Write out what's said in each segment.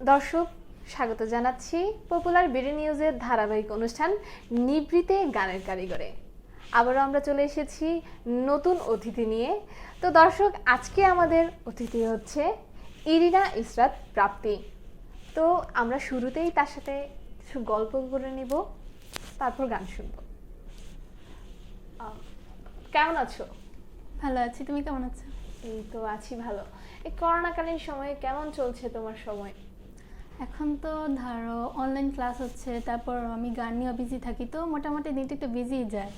দর্শক, স্বাগত জানাচ্ছি পপুলার বিডি নিউজের ধারাবাহিক অনুষ্ঠান নিভৃতে গানের কারিগরে। আবারও আমরা চলে এসেছি নতুন অতিথি নিয়ে। তো দর্শক, আজকে আমাদের অতিথি হচ্ছে ইরিনা ইসরাত প্রাপ্তি। তো আমরা শুরুতেই তার সাথে কিছু গল্প করে নিব, তারপর গান শুনব। কেমন আছো? ভালো আছি, তুমি কেমন আছো? এই তো আছি ভালো। এই করোনাকালীন সময়ে কেমন চলছে তোমার সময়? এখন তো ধরো অনলাইন ক্লাস হচ্ছে, তারপর আমি গান নিয়ে বিজি থাকি, তো মোটামুটি দিনটা একটু বিজি যায়।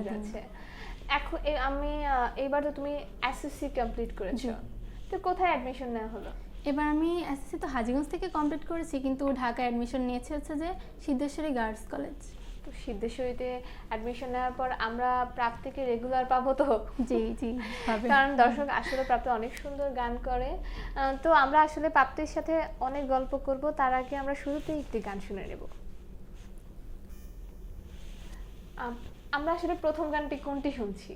যাচ্ছে এখন আমি এবার তো তুমি এসএসসি কমপ্লিট করেছো, তো কোথায় অ্যাডমিশন নেওয়া হলো? এবার আমি এসএসসি তো হাজীগঞ্জ থেকে কমপ্লিট করেছি, কিন্তু ঢাকা অ্যাডমিশন নিয়েছি হচ্ছে যে সিদ্ধেশ্বরী গার্লস কলেজ। তো সিদ্ধেশ্বরীতে অ্যাডমিশন নেওয়ার পর আমরা প্রাপ্তিকে রেগুলার পাবো তো? জি জি, কারণ দর্শক আসলে প্রাপ্তি অনেক সুন্দর গান করে। তো আমরা আসলে প্রাপ্তির সাথে অনেক গল্প করব, তার আগে আমরা শুরুতেই একটি গান শুনে নেব। আমরা আসলে প্রথম গানটি কোনটি শুনছি?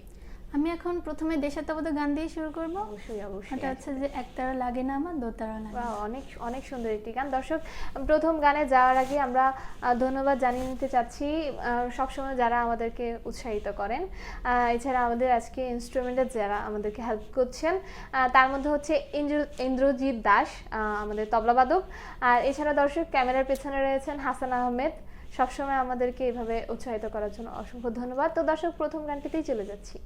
আমি এখন প্রথমে দেশাত্মবোধক গান দিয়ে শুরু করব। অবশ্যই অবশ্যই। এটা হচ্ছে যে একতারা লাগে না আমার দোতারা লাগে। অনেক অনেক সুন্দর একটি গান। দর্শক, প্রথম গানে যাওয়ার আগে আমরা ধন্যবাদ জানিয়ে নিতে চাচ্ছি সবসময় যারা আমাদেরকে উৎসাহিত করেন। এছাড়া আমাদের আজকে ইনস্ট্রুমেন্টে যারা আমাদেরকে হেল্প করছেন, তার মধ্যে হচ্ছে ইন্দ্রজিৎ দাস, আমাদের তবলাবাদক। আর এছাড়া দর্শক, ক্যামেরার পেছনে রয়েছেন হাসান আহমেদ। সবসময় আমাদেরকে এভাবে উৎসাহিত করার জন্য অসংখ্য ধন্যবাদ। তো দর্শক, প্রথম গানটিতেই চলে যাচ্ছি।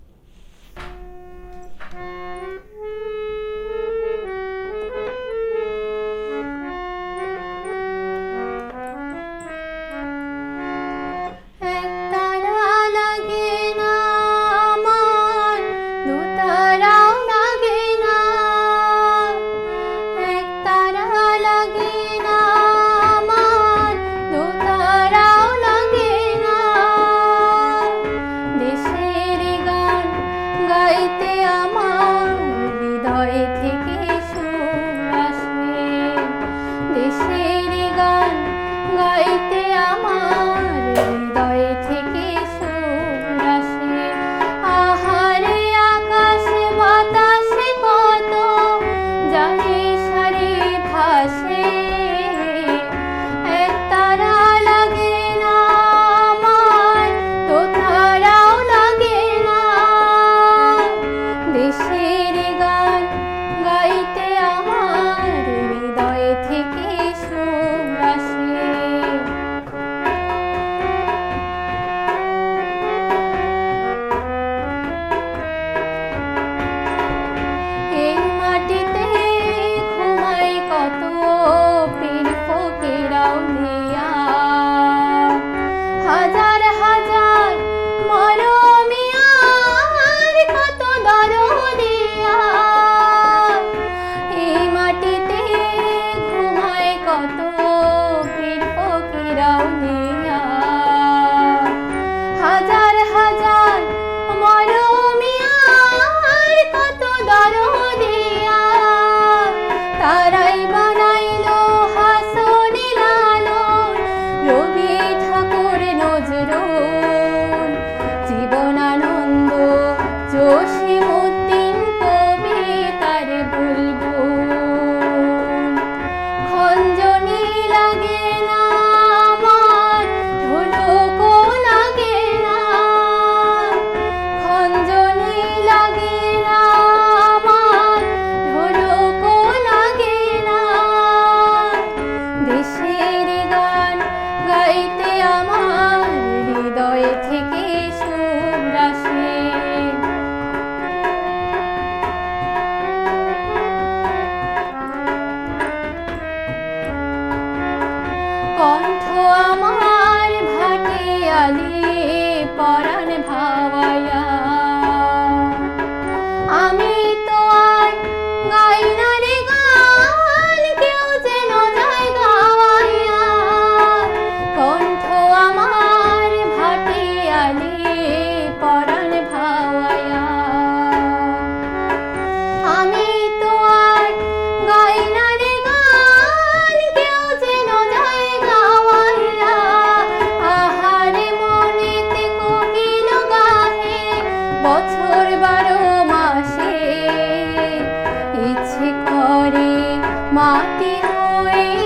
মাটি হয়ে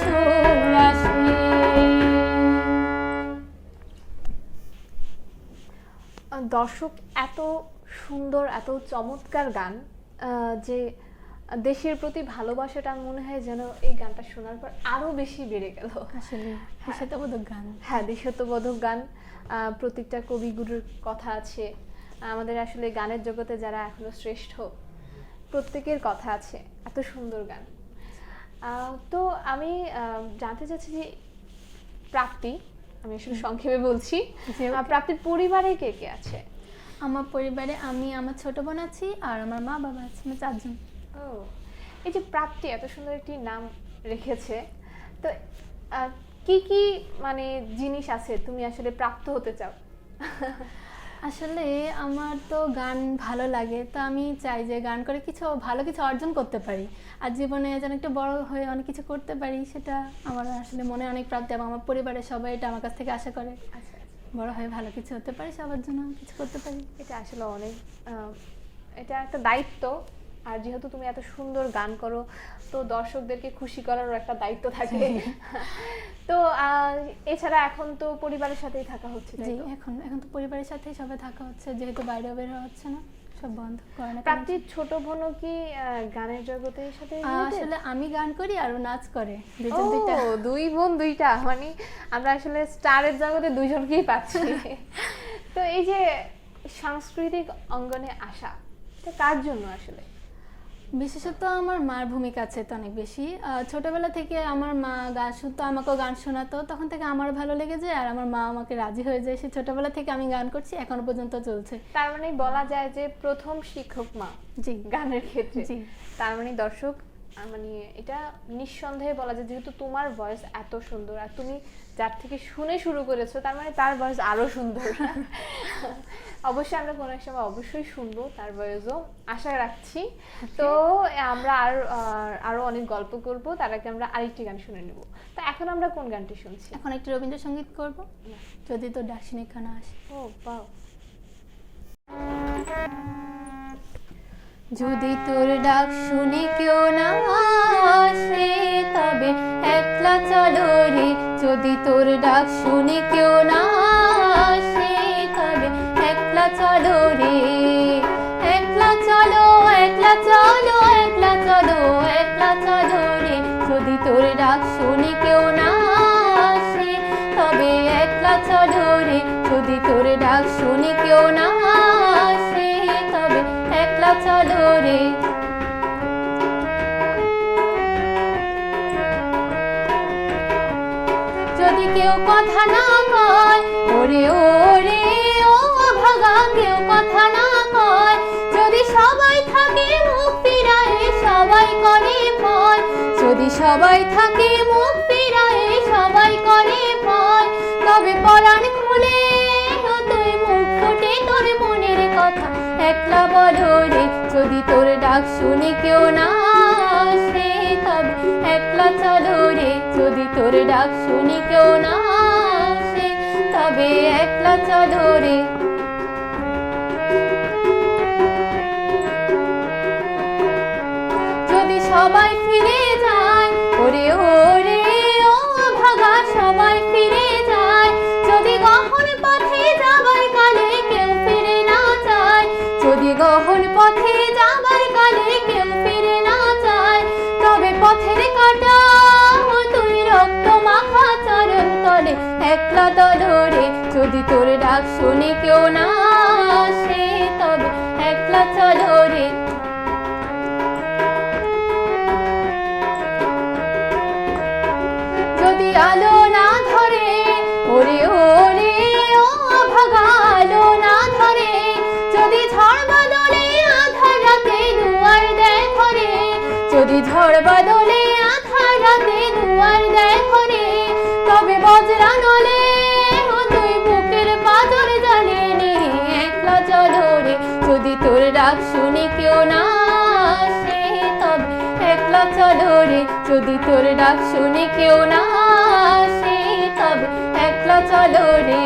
সুর আসে। দর্শক, এত সুন্দর এত চমৎকার গান, যে দেশের প্রতি ভালোবাসাটা মনে হয় যেন এই গানটা শোনার পর আরো বেশি বেড়ে গেল। আসলে দেশাত্মবোধক গান। হ্যাঁ, দেশাত্মবোধক গান, প্রত্যেকটা কবিগুরুর কথা আছে আমাদের। আসলে গানের জগতে যারা এখনো শ্রেষ্ঠ প্রত্যেকের কথা আছে, এত সুন্দর গান। তো আমি জানতে চাচ্ছি যে প্রাপ্তি, আমি আসলে সংক্ষেপে বলছি, প্রাপ্তির পরিবারে কে কে আছে? আমার পরিবারে আমি, আমার ছোট বোন আছি, আর আমার মা বাবা আছে, আমরা 4 জন। ও, এই যে প্রাপ্তি এত সুন্দর একটি নাম রেখেছে, তো কি কি মানে জিনিস আছে তুমি আসলে প্রাপ্ত হতে চাও? আসলে আমার তো গান ভালো লাগে, তো আমি চাই যে গান করে ভালো কিছু অর্জন করতে পারি, আর জীবনে যেন একটু বড় হয়ে অনেক কিছু করতে পারি, সেটা আমার আসলে মনে অনেক প্রাপ্তি, এবং আমার পরিবারের সবাই এটা আমার কাছ থেকে আশা করে। আচ্ছা, বড় হয়ে ভালো কিছু হতে পারি, সবার জন্য কিছু করতে পারি। এটা আসলে অনেক, এটা একটা দায়িত্ব। আর যেহেতু তুমি এত সুন্দর গান করো, তো দর্শকদেরকে খুশি করারও একটা দায়িত্ব থাকে। তো এছাড়া এখন তো পরিবারের সাথেই থাকা হচ্ছে, জি, এখন তো পরিবারের সাথেই সবাই থাকা হচ্ছে, যেহেতু বাইরেও বের হওয়া হচ্ছে না, সব বন্ধ। প্রাপ্তির ছোট বোনও কি গানের জগতের সাথে? আসলে আমি গান করি আর ও নাচ করে, দুই বোন দুইটা, মানে আমরা আসলে স্টারের জগতে দুইজনকেই পাচ্ছি। তো এই যে সাংস্কৃতিক অঙ্গনে আসা, এটা কার জন্য আসলে? বিশেষত আমার মার ভূমিকা আছে তো অনেক বেশি। ছোটবেলা থেকে আমার মা গান শুনতো, আমাকেও গান শোনাতো, তখন থেকে আমার ভালো লেগে যায়, আর আমার মা আমাকে রাজি হয়ে যায়। সে ছোটবেলা থেকে আমি গান করছি, এখনো পর্যন্ত চলছে। তার মানে বলা যায় যে প্রথম শিক্ষক মা। জি, গানের ক্ষেত্রে। জি। তার মানে দর্শক, মানে এটা নিঃসন্দেহে বলা যায়, যেহেতু তোমার ভয়েস এত সুন্দর, আর তুমি যার থেকে শুনে শুরু করেছো, তার মানে তার ভয়েস আরো সুন্দর। অবশ্যই আমরা কোনো এক সময় অবশ্যই শুনবো তার ভয়েসও, আশা রাখছি। তো আমরা আরো অনেক গল্প করব, তার আগে আমরা আরেকটি গান শুনে নেব। তো এখন আমরা কোন গানটি শুনছি? এখন একটু রবীন্দ্রসঙ্গীত করব, যদি তোর ডাক শুনে কানা আসে। ও বাহ। যদি তোর ডাক শুনে কেউ না আসে, তবে একলা চলো রে। যদি তোর ডাক শুনে কেউ না আসে, তবে একলা চলো রে। একলা চলো, একলা চলো, একলা চলো, একলা চলো রে। যদি তোর ডাক শুনে কেউ না আসে, তবে একলা চলো রে। যদি তোর ডাক শুনে কেউ না আসে, তবে একলা চলো রে। যদি কেউ কথা না কয়, ওরে ওরে ও ভাগা, কেউ কথা না কয়। যদি সবাই থাকে মুখ ফিরায়ে, সবাই করে ভয়। যদি সবাই থাকে মুখ ফিরায়ে, সবাই করে ভয়। তবে পরাণ খুলে তুই মুখ ফুটে তোর মনের কথা একলা বলো রে। যদি তোর ডাক শুনে কেউ না আসে, তবে একলা চলো রে। যদি তোর ডাক শুনে কেউ না আসে, তবে একলা চলো রে। যদি সবাই ফিরে যায়, ওরে ওরে ও ভাগা, সবাই ফিরে যায়। যদি গহন পথে যাবার কালে কেউ ফিরে না যায়, যদি গহন পথে যাবার কালে কেউ ফিরে না যায়, তবে পথের কাঁটা তুই রক্ত মাখা চরণ তলে একলা চলো রে। যদি তোর ডাক শুনে কেউ না আসে, তবে একলা চলো রে। যদি আলো না ধরে, ওরে ওরে ও ভাগা, আলো না ধরে। যদি ঝড় বাদলে আধার রাতে দুয়ার দেয় ঘরে, যদি ঝড় বাদলে আধার রাতে দুয়ার দেয় ঘরে, তবে বজ্রা নলে তুই বুকের পাথর জ্বালিয়ে নিয়ে একলা চলো রে। যদি তোর ডাক শুনে কেউ না আসে, তবে একলা চলো রে। যদি তোর ডাক শুনে কেউ না আসে, তবে একলা চলো রে।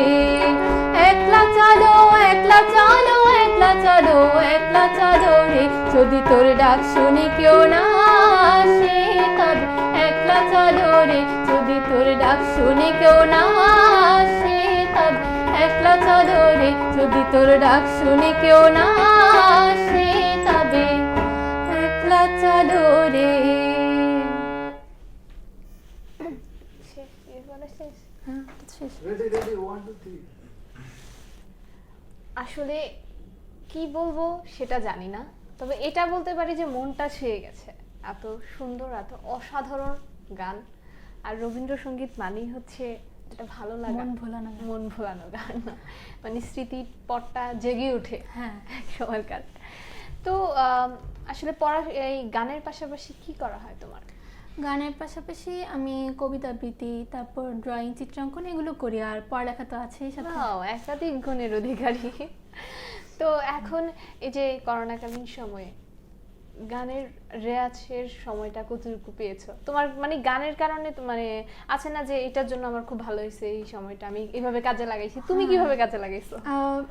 একলা চলো, একলা চলো, একলা চলো, একলা চলো রে। যদি তোর ডাক শুনে কেউ না আসে, তবে একলা চলো ধরে যদি তোর ডাক শুনে কেউ না আসে তবে একলা চলো রে যদি তোর ডাক শুনে কেউ না আসে তবে একলা চলো রে। শেষ, এরপরে শেষ। হ্যাঁ, শেষ। Ready, ready, 1, 2, 3. আসলে কি বলবো সেটা জানি না, তবে এটা বলতে পারি যে মনটা ছুঁয়ে গেছে। এত সুন্দর, এত অসাধারণ গান। আর রবীন্দ্রসঙ্গীত মানেই হচ্ছে এটা ভালো লাগা, মন ভোলানো গান। মন ভোলানো গান, মানে স্মৃতির পটটা জেগে ওঠে হ্যাঁ। এক সময়কার। তো আসলে এই গানের পাশাপাশি কি করা হয় তোমার? গানের পাশাপাশি আমি কবিতা আবৃত্তি, তারপর ড্রয়িং, চিত্রাঙ্কন এগুলো করি, আর পড়ালেখা তো আছেই সাথে। একাধিক গুণের অধিকারী। তো এখন এই যে করোনাকালীন সময়ে গানের রেয়াজের সময়টা কতটুকু পেয়েছো? তোমার মানে গানের কারণে মানে আছে না যে এটার জন্য আমার খুব ভালো হয়েছে, এই সময়টা আমি এভাবে কাজে লাগাইছি, তুমি কিভাবে কাজে লাগাইছো?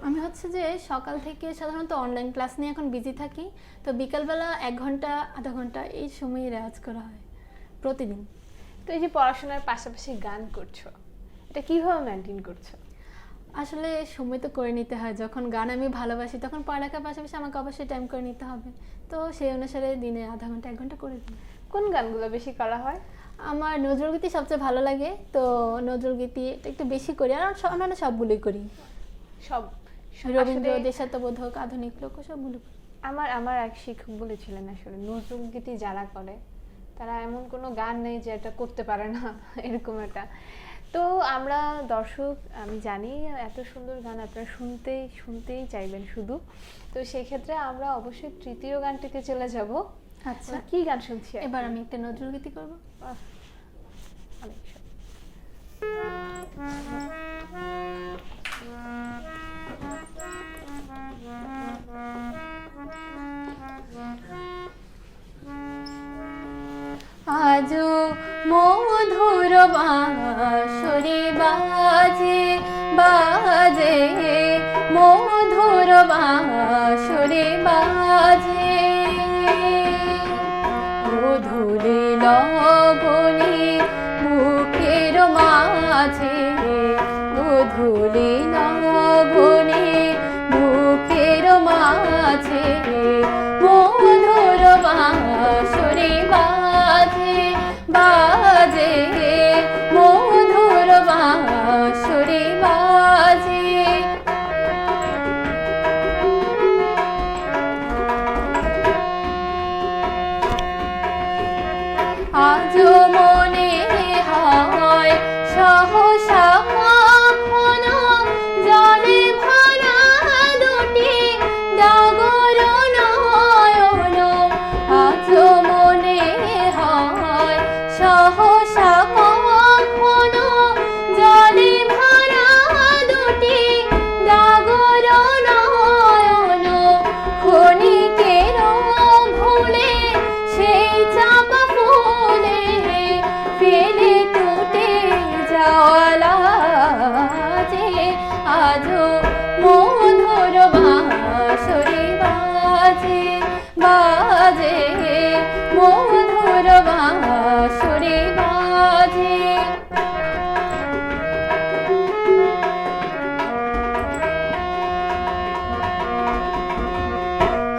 আমি হচ্ছে যে সকাল থেকে সাধারণত অনলাইন ক্লাস নিয়ে এখন বিজি থাকি, তো বিকালবেলা 1 ঘন্টা আধা ঘন্টা এই সময়ে রেওয়াজ করা হয় প্রতিদিন। তো এই যে পড়াশোনার পাশাপাশি গান করছো, এটা কিভাবে মেনটেন করছো? আসলে সময় তো করে নিতে হয়, যখন গান আমি ভালোবাসি তখন পড়ালেখার পাশাপাশি আমাকে অবশ্যই টাইম করে নিতে হবে, তো সেই অনুসারে দিনে আধা ঘন্টা 1 ঘন্টা করে দিই। কোন গানগুলো বেশি করা হয়? আমার নজরুলগীতি সবচেয়ে ভালো লাগে, তো নজরুলগীতি একটু বেশি করি, আর অন্যান্য সবগুলোই করি। সব রবীন্দ্র, আসলে দেশাত্মবোধক, আধুনিক লোক সবগুলো করি। আমার এক শিক্ষক বলেছিলেন আসলে নজরুল গীতি যারা করে তারা এমন কোনো গান নেই যে এটা করতে পারে না, এরকম একটা। তো আমরা দর্শক, আমি জানি এত সুন্দর গান আপনারা শুনতেই চাইবেন শুধু, তো সেই ক্ষেত্রে আমরা অবশ্যই তৃতীয় গানটিতে চলে যাব। আচ্ছা, কি গান শুনছি এবার আমি একটা নজরুলগীতি করবো। অনেক সুন্দর। আজো মধুর বাঁশরি বাজে বাজে, মধুর বাঁশরি বাজে, ধুলি লগনি বুকের মাঝে, ধুলি লগনি বুকের মাঝে, মধুর বাঁশরি বাজে বাজে, মধুর বাঁশরি বাজে। আজও মনে হয় সহসা কখনো জলে ভরা দুটি ডাগর নয়ন, আজও মনে হয় সহসা কখনো জলে ভরা দুটি ডাগর নয়ন, ক্ষণিকের ভুলে সেই চাপা ফুলে ফেলে টুটে যাওয়ালা যে, আজও মধুর বাঁশরি বাজে বাজে, মধুর বাঁশরি বাজে।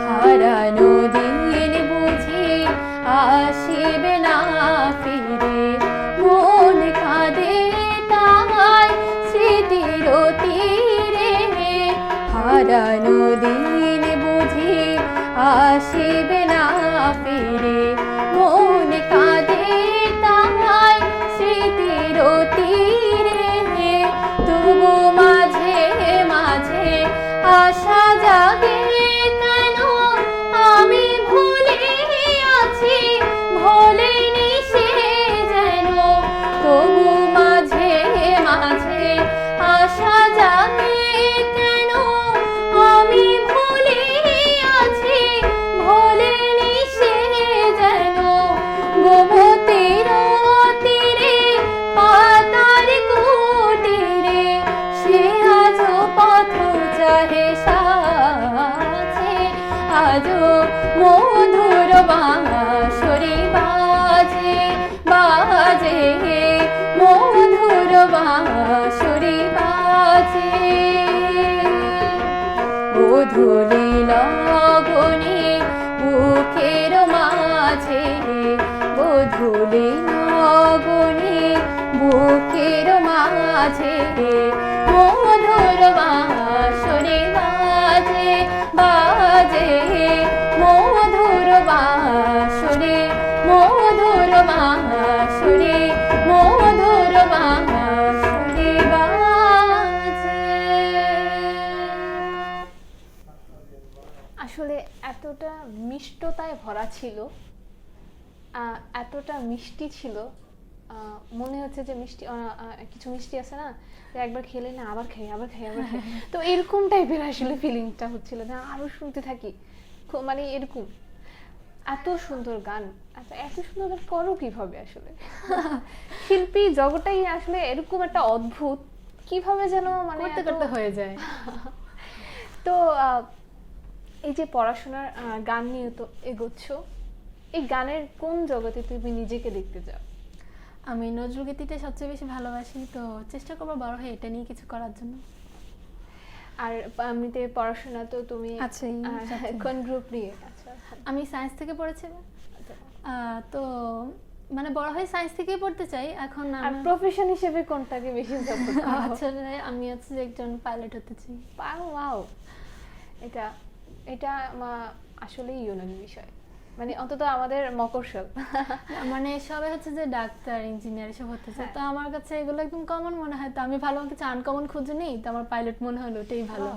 হারানো দিন বুঝি আসিবে না ফিরে, মন কাঁদে তাই স্মৃতির তীরে, হারানো দিন বুঝি আসিবে না ফিরে, মন কাঁদে তাই স্মৃতির তীরে, তবু মাঝে মাঝে আশা জাগে কেন আমি ভুলে আছি, ভোলেনি সে যেন, তবু মাঝে মাঝে আশা জাগে কেন আমি ভুলে আছি, ভোলেনি সে যেন, বাঁশরি বাজে গোধূলি লগনে বুকের মাঝে গোধূলি লগনে বুকের মাঝে মধুর বাঁশরি বাজে বাজে মধুর বাঁশরি মধুর বাঁশরি মধুর বাঁশরি বাজে। আসলে এতটা মিষ্টতায় ভরা ছিল, এতটা মিষ্টি ছিল, মনে হচ্ছে যে মিষ্টি কিছু মিষ্টি আছে না, যে একবার খেলে না আবার খাই আবার খাই আবার খাই, তো এরকম টাইপের আসলে ফিলিংটা হচ্ছিল না, আরো শুনতে থাকি, মানে এরকম। এত সুন্দর গান, এত সুন্দর গান করো কিভাবে আসলে? শিল্পী জগৎটাই আসলে এরকম একটা অদ্ভুত, কিভাবে যেন মানে করতে করতে হয়ে যায়। তো এই যে পড়াশোনার গান নিয়ে তো এগোচ্ছ, এই গানের কোন জগতে তুমি নিজেকে দেখতে চাও? আমি নজরুলগীতিটা সবচেয়ে বেশি ভালোবাসি, তো চেষ্টা করবো বড় হয়ে এটা নিয়ে কিছু করার জন্য। আর এমনিতে পড়াশোনা তো তুমি আছেই, কোন গ্রুপ নিয়ে? আচ্ছা, আমি সায়েন্স থেকে পড়েছি, তো মানে বড় হয়ে সায়েন্স থেকেই পড়তে চাই এখন। আর প্রফেশন হিসেবে কোনটাকে বেশি পছন্দ করো? আসলে আমি হচ্ছে যে একজন পাইলট হতে চাই। ওয়াও, এটা এটা আসলেই ইউনিক বিষয়, মানে অন্তত আমাদের মকরশল। মানে সবাই হচ্ছে যে ডাক্তার ইঞ্জিনিয়ার এসব হতে চায়, তো আমার কাছে এগুলো একদম কমন মনে হয়, তো আমি ভালো কিছু আনকমন খুঁজে নিই, তো আমার পাইলট মনে হলো ওটাই ভালো।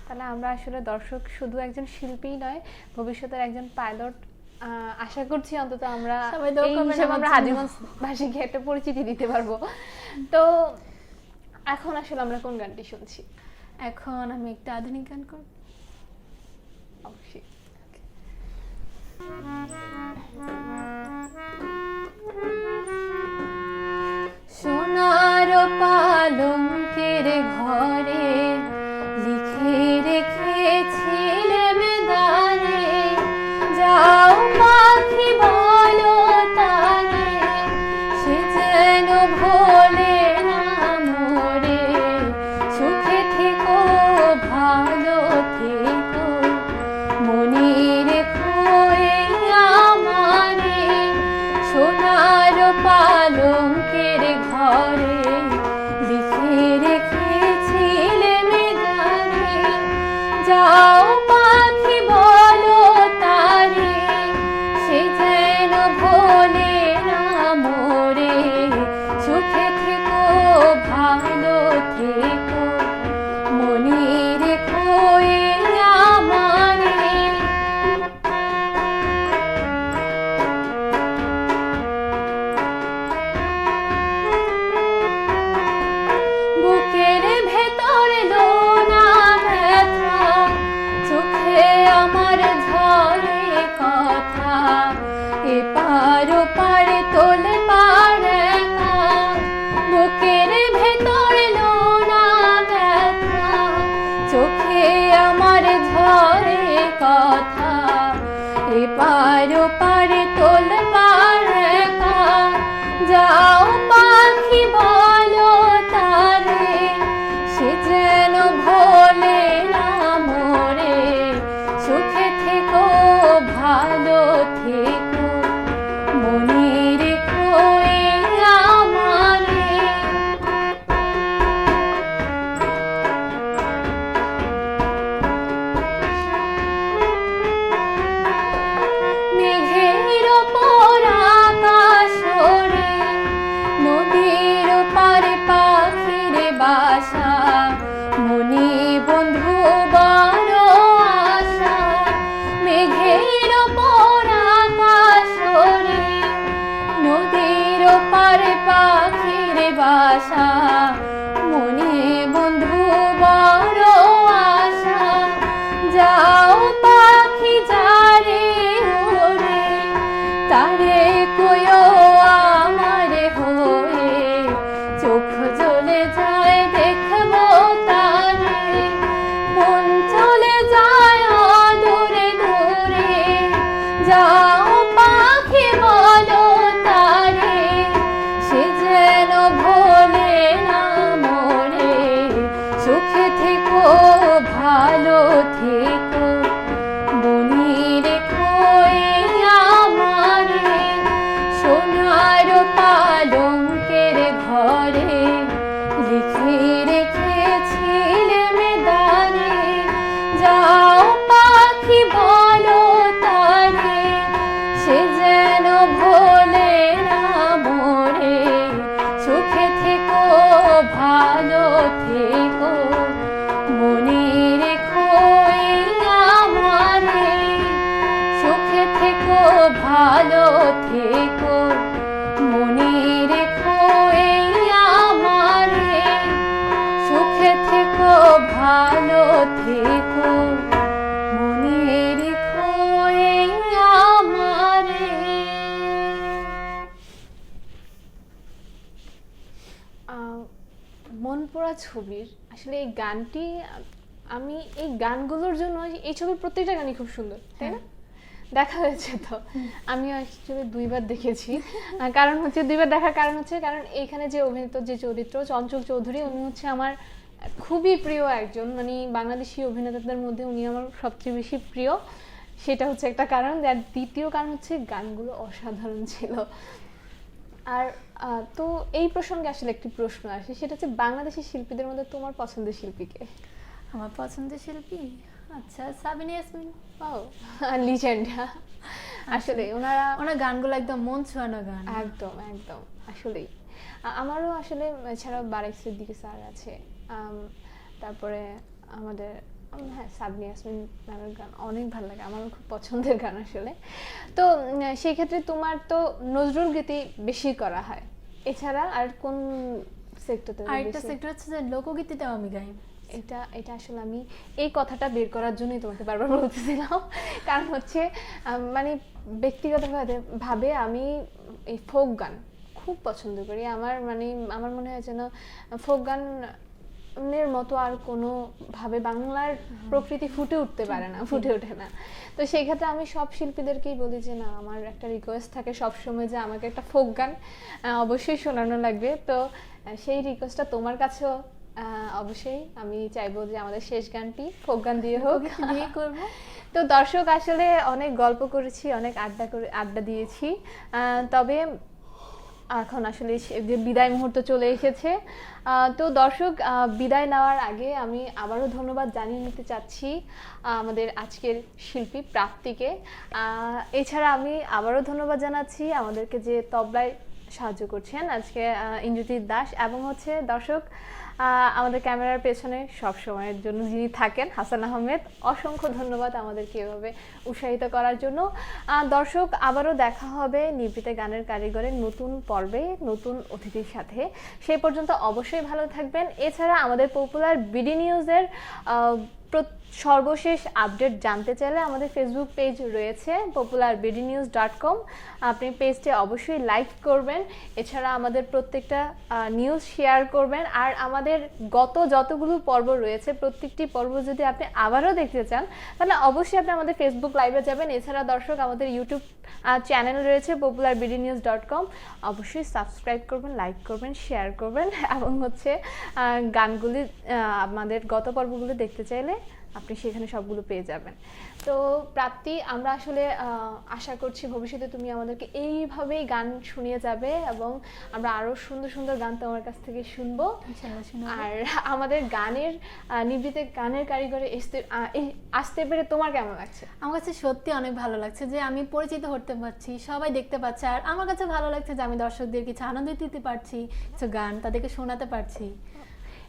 তাহলে আমরা আসলে দর্শক শুধু একজন শিল্পী নয়, ভবিষ্যতের একজন পাইলট আশা করছি অন্তত আমরা এই হিসেবে আমরা হাজীগঞ্জবাসীকে একটা পরিচিতি দিতে পারবো। তো এখন আসলে আমরা কোন গানটি শুনছি? এখন আমি একটা আধুনিক গান করব। অবশ্যই। সোনার পালঙ্কের ঘরে লিখে রেখেছিলেম দানে, যাও পাখি বলো তারে, সে যেন ভোলে না মোরে, সুখে থেকো ভালো থেকো, মনে রেখো এই আমারে, সোনার পালঙ্কের ঘরে লিখে রেখেছিলেম গানে, যাও পাখি বলো তারে, সে যেন ভোলে না মোরে, সুখে থেকো ভালো থেকো, মনে রেখো এই আমারে। বুকের ভেতর লোনা ব্যথা, চোখে আমার ঝরে কথা, এপার ওপার তোলে পার একা, বুকের ভেতর লোনা ব্যথা, চোখে আমার ঝরে কথা, এপার ওপার তোলে পার একা, যাও পাখি বলো তারে, সে যেন ভোলে না মোরে, সুখে থেকো ভালো থেকো, মনে রেখো এই আমারে। মেঘের ওপর আকাশ ওড়ে, নদীর পারে পাখির বাসা, মনে বন্ধু বড় আশা, মেঘের ওপর আকাশ ওড়ে, নদীর পারে পাখির বাসা, মনে বন্ধু বড় আশা, যাও পাখি যারে ওরে, তারে কয়ো আমারে হয়ে, চোখ জ্বলে যায় দেখবো তারে, মন চলে যায় দূরে দূরে, যাও পাখি বলো তারে, সে যেন ভোলে মন পড়া ছবির আসলে এই গানটি আমি এই গানগুলোর জন্য এই ছবির প্রত্যেকটা গানই খুব সুন্দর, তাই না? দেখা হয়েছে তো, আমিও অ্যাকচুয়ালি 2বার দেখেছি। কারণ হচ্ছে 2বার দেখার কারণ হচ্ছে কারণ এখানে যে অভিনীত যে চরিত্র চঞ্চল চৌধুরী, উনি হচ্ছে আমার খুবই প্রিয় একজন, মানে বাংলাদেশি অভিনেতাদের মধ্যে উনি আমার সবচেয়ে বেশি প্রিয়, সেটা হচ্ছে একটা কারণ। আর দ্বিতীয় কারণ হচ্ছে গানগুলো অসাধারণ ছিল। আর তো এই প্রসঙ্গে আসলে একটি প্রশ্ন আসে, সেটা হচ্ছে বাংলাদেশি শিল্পীদের মধ্যে তোমার পছন্দের শিল্পীকে? আমার পছন্দের শিল্পী আচ্ছা সাবিনা ইয়াসমিন। ও লিজেন্ড। আসলে ওনার গানগুলো একদম মন ছুঁয়ানো গান। একদম একদম আসলেই। আমারও আসলে এছাড়াও বারেক সিদ্দিকী স্যার আছে, তারপরে আমাদের হ্যাঁ সাবিনা ইয়াসমিন ম্যামের গান অনেক ভালো লাগে, আমারও খুব পছন্দের গান আসলে। তো সেই ক্ষেত্রে তোমার তো নজরুল গীতি বেশি করা হয়, এছাড়া আর কোন সেক্টরতে? আরেকটা সেক্টর হচ্ছে যে লোকগীতিটাও আমি গাই। এটা আসলে আমি এই কথাটা বের করার জন্যই তোমাকে বারবার বলতেছিলাম, কারণ হচ্ছে মানে ব্যক্তিগতভাবে আমি এই ফোক গান খুব পছন্দ করি। আমার মনে হয় যেন ফোক গানের মতো আর কোনো ভাবে বাংলার প্রকৃতি ফুটে ওঠে না। তো সেই ক্ষেত্রে আমি সব শিল্পীদেরকেই বলি যে না, আমার একটা রিকোয়েস্ট থাকে সবসময় যে আমাকে একটা ফোক গান অবশ্যই শোনানো লাগবে। তো সেই রিকোয়েস্টটা তোমার কাছেও অবশ্যই আমি চাইবো যে আমাদের শেষ গানটি ফোক গান দিয়ে হোক, দিয়ে করব। তো দর্শক আসলে অনেক গল্প করেছি, অনেক আড্ডা দিয়েছি, তবে এখন আসলে যে বিদায় মুহূর্ত চলে এসেছে। তো দর্শক, বিদায় নেওয়ার আগে আমি আবারও ধন্যবাদ জানিয়ে নিতে চাচ্ছি আমাদের আজকের শিল্পী প্রাপ্তিকে। এছাড়া আমি আবারও ধন্যবাদ জানাচ্ছি আমাদেরকে যে তবলায় সাহায্য করছেন আজকে ইন্দ্রজিৎ দাস, এবং হচ্ছে দর্শক আমাদের ক্যামেরার পেছনে সব সময়ের জন্য যিনি থাকেন হাসান আহমেদ। অসংখ্য ধন্যবাদ আমাদেরকে এভাবে উৎসাহিত করার জন্য। দর্শক, আবারও দেখা হবে নিভৃতে গানের কারিগরের নতুন পর্বে নতুন অতিথির সাথে। সেই পর্যন্ত অবশ্যই ভালো থাকবেন। এছাড়া আমাদের পপুলার বিডি নিউজের সর্বশেষ আপডেট জানতে চাইলে আমাদের ফেসবুক পেজ রয়েছে popularBDnews.com, আপনি পেজটি অবশ্যই লাইক করবেন। এছাড়া আমাদের প্রত্যেকটা নিউজ শেয়ার করবেন। আর আমাদের যতগুলো পর্ব রয়েছে প্রত্যেকটি পর্ব যদি আপনি আবারও দেখতে চান তাহলে অবশ্যই আপনি আমাদের ফেসবুক লাইভে যাবেন। এছাড়া দর্শক, আমাদের ইউটিউব চ্যানেল রয়েছে popularBDnews.com, অবশ্যই সাবস্ক্রাইব করবেন, লাইক করবেন, শেয়ার করবেন, এবং হচ্ছে গানগুলি আমাদের গত পর্বগুলো দেখতে চাইলে আপনি সেখানে সবগুলো পেয়ে যাবেন। তো প্রাপ্তি, আমরা আসলে আশা করছি ভবিষ্যতে তুমি আমাদেরকে এইভাবেই গান শুনিয়ে যাবে এবং আমরা আরও সুন্দর সুন্দর গান তোমার কাছ থেকে শুনবো। আর আমাদের নিভৃতে গানের কারিগরে আসতে পেরে তোমার কেমন লাগছে? আমার কাছে সত্যি অনেক ভালো লাগছে যে আমি পরিচিত হতে পারছি, সবাই দেখতে পাচ্ছে, আর আমার কাছে ভালো লাগছে যে আমি দর্শকদের কিছু আনন্দ দিতে পারছি, কিছু গান তাদেরকে শোনাতে পারছি।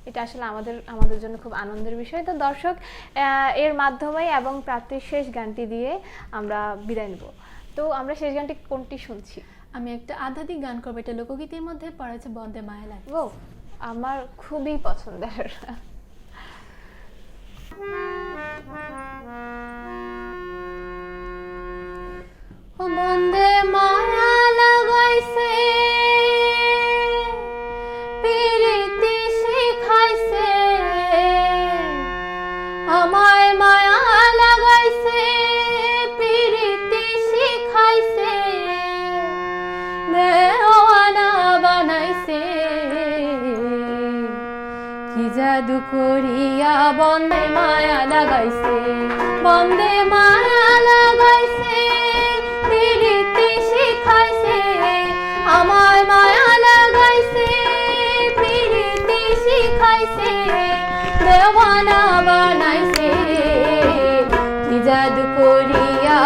এটা আসলে আমাদের জন্য খুব আনন্দের বিষয়। তো দর্শক, এর মাধ্যমে এবং প্রাপ্তির শেষ গানটি দিয়ে আমরা বিদায় নেব। তো আমরা শেষ গানটি কোনটি শুনছি? আমি একটা আধ্যাত্মিক গান করবো, এটা লোকগীতির মধ্যে পড়া হচ্ছে বন্দে মায়া লাগে। ও আমার খুবই পছন্দের। বন্দে মায়া লাগাইছে প্রীতি শিখাইছে, আমায় মায়া লাগাইছে প্রীতি শিখাইছে, দেওয়ানা বানাইছে, কি জাদু করিয়া বন্দে মায়া লাগাইছে, বন্দে মায়া লাগাইছে প্রীতি শিখাইছে, আমায় মায়া লাগাইছে প্রীতি শিখাইছে, দেওয়ানা বানাইছে, কি জাদু করিয়া